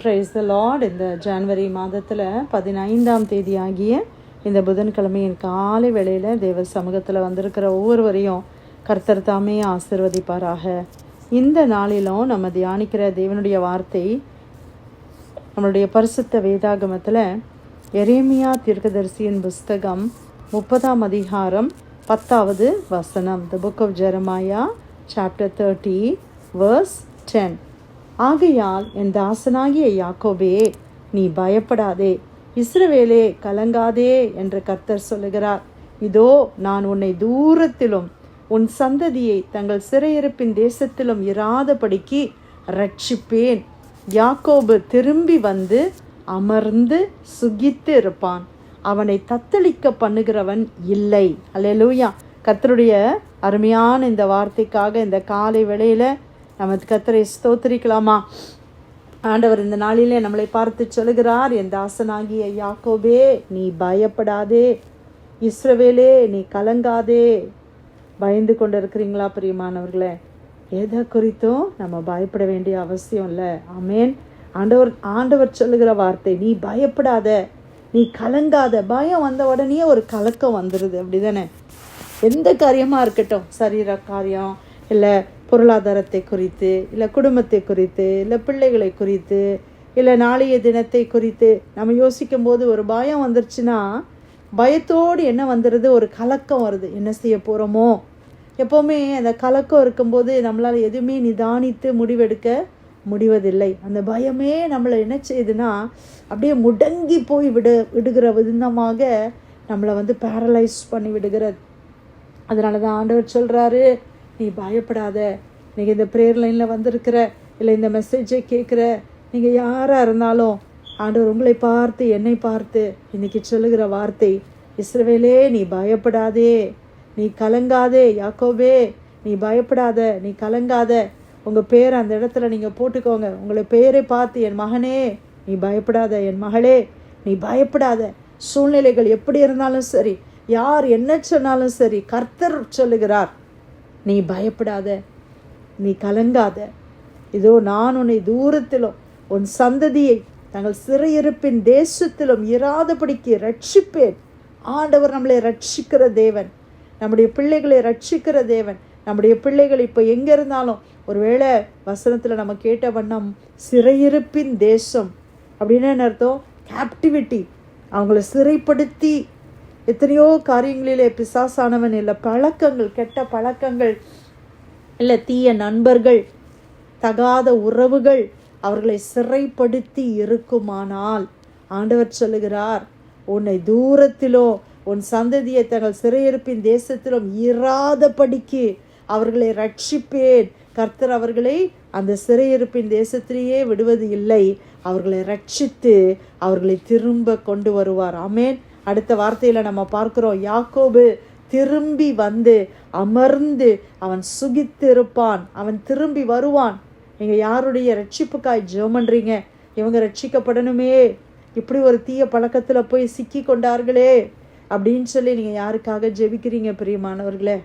Praise the Lord. இந்த ஜனவரி மாதத்தில் 15ஆம் தேதி ஆகிய இந்த புதன்கிழமையின் காலை வேளையில் தேவ சமூகத்தில் வந்திருக்கிற ஒவ்வொருவரையும் கர்த்தர் தாமே ஆசீர்வதிப்பாராக. இந்த நாளிலும் நம்ம தியானிக்கிற தேவனுடைய வார்த்தை நம்மளுடைய பரிசுத்த வேதாகமத்தில் எரேமியா தீர்க்கதரிசியின் புஸ்தகம் 30ஆம் அதிகாரம் 10வது வசனம். The book of Jeremiah chapter 30 verse 10. ஆகையால் என் தாசனாகிய யாக்கோபே, நீ பயப்படாதே, இஸ்ரவேலே கலங்காதே என்று கர்த்தர் சொல்லுகிறார். இதோ நான் உன்னை தூரத்திலும் உன் சந்ததியை தங்கள் சிறையிருப்பின் தேசத்திலும் இராதபடிக்கு ரட்சிப்பேன். யாக்கோபு திரும்பி வந்து அமர்ந்து சுகித்து இருப்பான், அவனை தத்தளிக்க பண்ணுகிறவன் இல்லை. அல்லேலூயா. கர்த்தருடைய அருமையான இந்த வார்த்தைக்காக இந்த காலை வேளையில் நம்ம கர்த்தரை ஸ்தோத்திரிக்கலாமா? ஆண்டவர் இந்த நாளிலே நம்மளை பார்த்து சொல்லுகிறார், என் தாசனாகிய யாக்கோபே, நீ பயப்படாதே, இஸ்ரவேலே நீ கலங்காதே. பயந்து கொண்டு இருக்கிறீங்களா பிரியமானவர்களே? எதை குறித்தும் நம்ம பயப்பட வேண்டிய அவசியம் இல்லை. ஆமேன். ஆண்டவர் சொல்லுகிற வார்த்தை, நீ பயப்படாத, நீ கலங்காத. பயம் வந்த உடனே ஒரு கலக்கம் வந்துடுது, அப்படிதானே? எந்த காரியமாக இருக்கட்டும், சரீர காரியம், இல்லை பொருளாதாரத்தை குறித்து, இல்லை குடும்பத்தை குறித்து, இல்லை பிள்ளைகளை குறித்து, இல்லை நாளைய தினத்தை குறித்து நம்ம யோசிக்கும் போது ஒரு பயம் வந்துருச்சுன்னா, பயத்தோடு என்ன வந்துடுது? ஒரு கலக்கம் வருது. என்ன செய்ய போகிறோமோ? எப்போவுமே அந்த கலக்கம் இருக்கும்போது நம்மளால் எதுவுமே நிதானித்து முடிவெடுக்க முடிவதில்லை. அந்த பயமே நம்மளை என்ன செய்யுதுன்னா, அப்படியே முடங்கி போய் விடுகிற விதமாக நம்மளை பேரலைஸ் பண்ணி விடுகிறது. அதனால தான் ஆண்டவர் சொல்கிறாரு, நீ பயப்படாத. நீங்கள் இந்த ப்ரேயர் லைனில் வந்திருக்கிற, இல்லை இந்த மெசேஜை கேட்குற நீங்கள் யாராக இருந்தாலும் ஆண்டவர் உங்களை பார்த்து, என்னை பார்த்து இன்றைக்கி சொல்லுகிற வார்த்தை, இஸ்ரவேலே நீ பயப்படாதே, நீ கலங்காதே. யாக்கோபே நீ பயப்படாத, நீ கலங்காத. உங்கள் பேரை அந்த இடத்துல நீங்கள் போட்டுக்கோங்க. உங்களை பேரை பார்த்து, என் மகனே நீ பயப்படாத, என் மகளே நீ பயப்படாத. சூழ்நிலைகள் எப்படி இருந்தாலும் சரி, யார் என்ன சொன்னாலும் சரி, கர்த்தர் சொல்லுகிறார், நீ பயப்படாத, நீ கலங்காத. இதோ நான் உன்னை தூரத்திலும் உன் சந்ததியை தங்கள் சிறையிருப்பின் தேசத்திலும் இராதபடிக்கு ரட்சிப்பேன். ஆண்டவர் நம்மளை ரட்சிக்கிற தேவன், நம்முடைய பிள்ளைகளை ரட்சிக்கிற தேவன். நம்முடைய பிள்ளைகள் இப்போ எங்கே இருந்தாலும், ஒருவேளை வசனத்தில் நம்ம கேட்ட வண்ணம் சிறையிருப்பின் தேசம் அப்படின்னு என்ன அர்த்தம்? கேப்டிவிட்டி. அவங்கள சிறைப்படுத்தி எத்தனையோ காரியங்களிலே பிசாசானவன், இல்லை பழக்கங்கள், கெட்ட பழக்கங்கள், இல்லை தீய நண்பர்கள், தகாத உறவுகள் அவர்களை சிறைப்படுத்தி இருக்குமானால், ஆண்டவர் சொல்லுகிறார், உன்னை தூரத்திலோ உன் சந்ததியை தங்கள் சிறையிருப்பின் தேசத்திலும் இராதபடிக்கு அவர்களை ரட்சிப்பேன். கர்த்தர் அவர்களை அந்த சிறையிருப்பின் தேசத்திலேயே விடுவது இல்லை, அவர்களை ரட்சித்து அவர்களை திரும்ப கொண்டு வருவார். ஆமேன். அடுத்த வார்த்தையில் நம்ம பார்க்குறோம், யாக்கோபு திரும்பி வந்து அமர்ந்து அவன் சுகித்து இருப்பான், அவன் திரும்பி வருவான். நீங்கள் யாருடைய ரட்சிப்புக்காய் ஜெபம் பண்ணுறீங்க? இவங்க ரட்சிக்கப்படணுமே, இப்படி ஒரு தீய பழக்கத்தில் போய் சிக்கி கொண்டார்களே அப்படின்னு சொல்லி நீங்கள் யாருக்காக ஜெபிக்கிறீங்க பிரியமானவர்களே?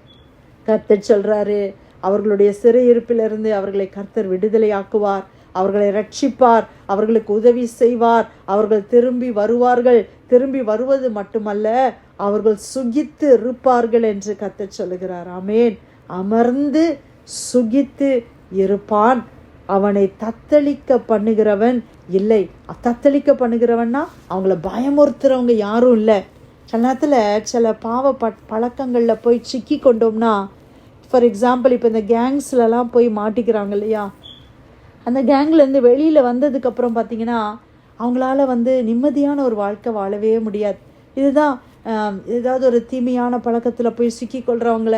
கர்த்தர் சொல்கிறாரு, அவர்களுடைய சிறையிருப்பிலிருந்து அவர்களை கர்த்தர் விடுதலை ஆக்குவார், அவர்களை ரட்சிப்பார், அவர்களுக்கு உதவி செய்வார், அவர்கள் திரும்பி வருவார்கள். திரும்பி வருவது மட்டுமல்ல, அவர்கள் சுகித்து இருப்பார்கள் என்று கர்த்தர் சொல்லுகிறார். ஆமேன். அமர்ந்து சுகித்து இருப்பான், அவனை தத்தளிக்க பண்ணுகிறவன் இல்லை. தத்தளிக்க பண்ணுகிறவன்னா அவங்கள பயமுறுத்துறவங்க யாரும் இல்லை. சில நேரத்தில் சில பாவ பழக்கங்களில் போய் சிக்கி கொண்டோம்னா, ஃபார் எக்ஸாம்பிள் இப்போ இந்த கேங்ஸ்லலாம் போய் மாட்டிக்கிறாங்க இல்லையா? அந்த கேங்லேருந்து வெளியில் வந்ததுக்கப்புறம் பார்த்திங்கன்னா அவங்களால நிம்மதியான ஒரு வாழ்க்கை வாழவே முடியாது. இதுதான் ஏதாவது ஒரு தீமையான பழக்கத்தில் போய் சிக்கி கொள்கிறவங்கள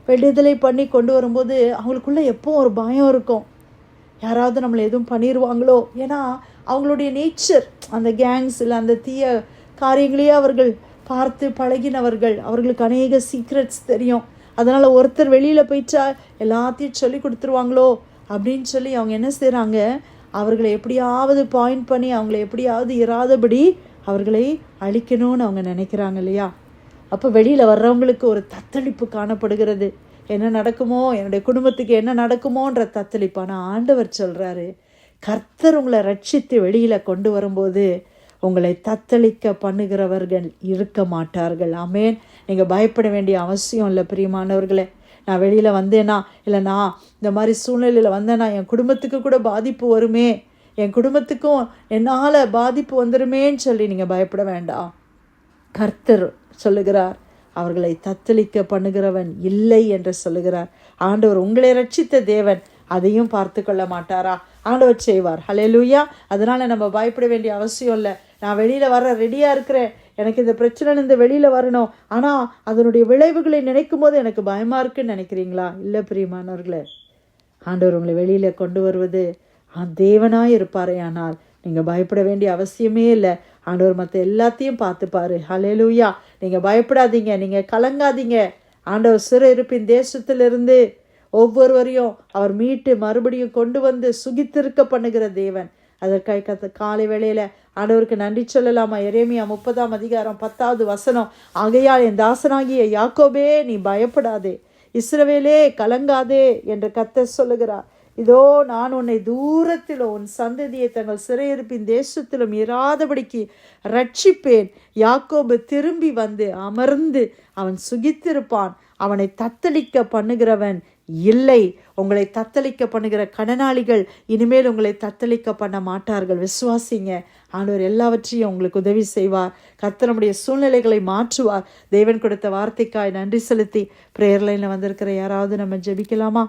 விடுதலை பண்ணி கொண்டு வரும்போது அவங்களுக்குள்ளே எப்போ ஒரு பயம் இருக்கும், யாராவது நம்மளை எதுவும் பண்ணிடுவாங்களோ. ஏன்னா அவங்களுடைய நேச்சர், அந்த கேங்ஸ் இல்லை அந்த தீய காரியங்களையே அவர்கள் பார்த்து பழகினவர்கள், அவர்களுக்கு அநேக சீக்ரெட்ஸ் தெரியும். அதனால் ஒருத்தர் வெளியில் போயிட்டா எல்லாத்தையும் சொல்லி கொடுத்துருவாங்களோ அப்படின்னு சொல்லி அவங்க என்ன செய்கிறாங்க, அவர்களை எப்படியாவது பாயிண்ட் பண்ணி அவங்கள எப்படியாவது இராதபடி அவர்களை அழிக்கணும்னு அவங்க நினைக்கிறாங்க இல்லையா? அப்போ வெளியில் வர்றவங்களுக்கு ஒரு தத்தளிப்பு காணப்படுகிறது. என்ன நடக்குமோ, என்னுடைய குடும்பத்துக்கு என்ன நடக்குமோன்ற தத்தளிப்பு. ஆனால் ஆண்டவர் சொல்கிறாரு, கர்த்தர் உங்களை ரட்சித்து வெளியில் கொண்டு வரும்போது உங்களை தத்தளிக்க பண்ணுகிறவர்கள் இருக்க மாட்டார்கள். ஆமேன். நீங்கள் பயப்பட வேண்டிய அவசியம் இல்லை பிரியமானவர்களே. நான் வெளியில் வந்தேனா, இல்லை நான் இந்த மாதிரி சூழ்நிலையில் வந்தேன்னா என் குடும்பத்துக்கு கூட பாதிப்பு வருமே, என் குடும்பத்துக்கும் என்னால் பாதிப்பு வந்துடுமேன்னு சொல்லி நீங்கள் பயப்பட வேண்டாம். கர்த்தர் சொல்லுகிறார், அவர்களை தத்தளிக்க பண்ணுகிறவன் இல்லை என்று சொல்லுகிறார். ஆண்டவர் உங்களை ரட்சித்த தேவன் அதையும் பார்த்து கொள்ள மாட்டாரா? ஆண்டவர் செய்வார். ஹல்லேலூயா. அதனால் நம்ம பயப்பட வேண்டிய அவசியம் இல்லை. நான் வெளியில் வர ரெடியாக இருக்கிறேன், எனக்கு இந்த பிரச்சனைலேருந்து வெளியில் வரணும், ஆனால் அதனுடைய விளைவுகளை நினைக்கும் போது எனக்கு பயமாக இருக்குன்னு நினைக்கிறீங்களா? இல்லை பிரியமானவர்களே, ஆண்டவர் உங்களை வெளியில் கொண்டு வருவது தேவனாய் இருப்பாரே. ஆனால் நீங்கள் பயப்பட வேண்டிய அவசியமே இல்லை. ஆண்டவர் மற்ற எல்லாத்தையும் பார்த்துப்பாரு. ஹல்லேலூயா. நீங்கள் பயப்படாதீங்க, நீங்கள் கலங்காதீங்க. ஆண்டவர் சிறையிருப்பின் தேசத்திலிருந்து ஒவ்வொருவரையும் அவர் மீட்டு மறுபடியும் கொண்டு வந்து சுகித்திருக்க பண்ணுகிற தேவன். அதற்காக காலை வேளையில் ஆண்டவருக்கு நன்றி சொல்லலாமா? எரேமியா 30:10 ஆகையால் என் தாசனாகிய யாக்கோபே நீ பயப்படாதே, இஸ்ரவேலே கலங்காதே என்று கர்த்தர் சொல்லுகிறார். இதோ நான் உன்னை தூரத்திலும் உன் சந்ததியை தங்கள் சிறையிருப்பின் தேசத்திலும் இராதபடிக்கு ரட்சிப்பேன். யாக்கோபு திரும்பி வந்து அமர்ந்து அவன் சுகித்திருப்பான். அவனை தத்தளிக்க பண்ணுகிறவன் இல்லை. உங்களை தத்தளிக்க பண்ணுகிற கடனாளிகள் இனிமேல் உங்களை தத்தளிக்க பண்ண மாட்டார்கள். விசுவாசிங்க. ஆண்டவர் எல்லாவற்றையும் உங்களுக்கு உதவி செய்வார். கர்த்தர் நம்முடைய சூழ்நிலைகளை மாற்றுவார். தேவன் கொடுத்த வார்த்தைக்காய் நன்றி செலுத்தி பிரேயர் லைனில் வந்திருக்கிற யாராவது நம்ம ஜெபிக்கலாமா?